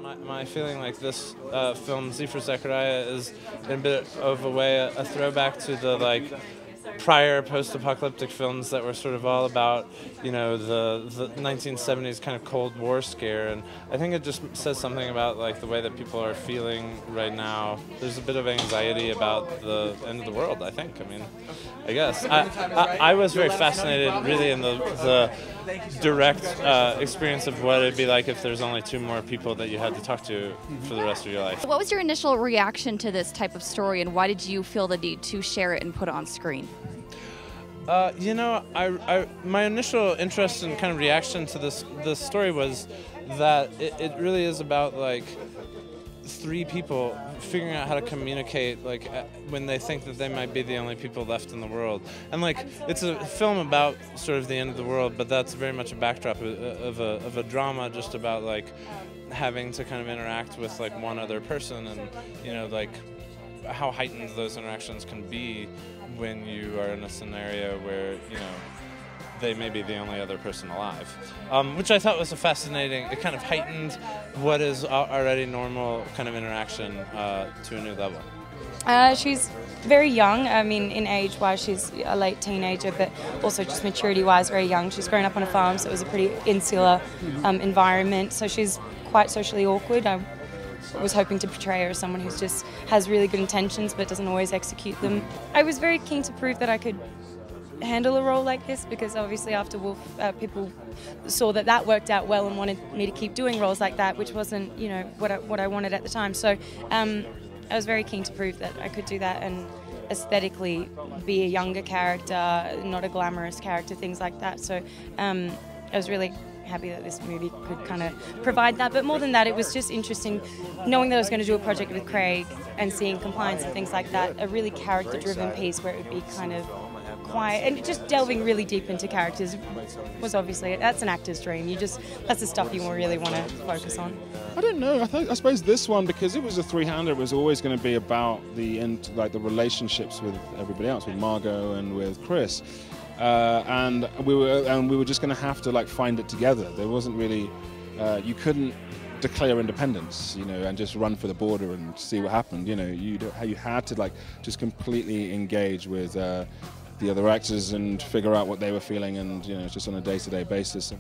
my feeling like this film, Z For Zachariah, is in a bit of a way a throwback to the prior post-apocalyptic films that were sort of all about, the 1970s kind of Cold War scare, and I think it just says something about the way that people are feeling right now. There's a bit of anxiety about the end of the world, I think. I guess I was very fascinated, really, in the direct experience of what it'd be like if there's only 2 more people that you had to talk to for the rest of your life. What was your initial reaction to this type of story, and why did you feel the need to share it and put it on screen? My initial interest and kind of reaction to this story was that it really is about 3 people figuring out how to communicate when they think that they might be the only people left in the world. And it's a film about sort of the end of the world, but that's very much a backdrop of a drama just about having to kind of interact with one other person, and how heightened those interactions can be when you are in a scenario where they may be the only other person alive, which I thought was it kind of heightened what is already normal kind of interaction to a new level. She's very young. In age-wise, she's a late teenager, but also just maturity-wise, very young. She's grown up on a farm, so it was a pretty insular environment, so she's quite socially awkward. I was hoping to portray her as someone who just has really good intentions but doesn't always execute them. I was very keen to prove that I could handle a role like this, because obviously after Wolf, people saw that worked out well and wanted me to keep doing roles like that, which wasn't what I wanted at the time. So I was very keen to prove that I could do that and aesthetically be a younger character, not a glamorous character, things like that. So I was really happy that this movie could kind of provide that. But more than that, it was just interesting knowing that I was going to do a project with Craig and seeing compliance and things like that, a really character-driven piece where it would be kind of quiet and just delving really deep into characters was obviously, that's an actor's dream. That's the stuff you really want to focus on. I don't know. I suppose this one, because it was a three-hander, it was always going to be about the relationships with everybody else, with Margot and with Chris. And we were just going to have to find it together. There wasn't really, you couldn't declare independence, and just run for the border and see what happened. You had to just completely engage with the other actors and figure out what they were feeling, and just on a day-to-day basis.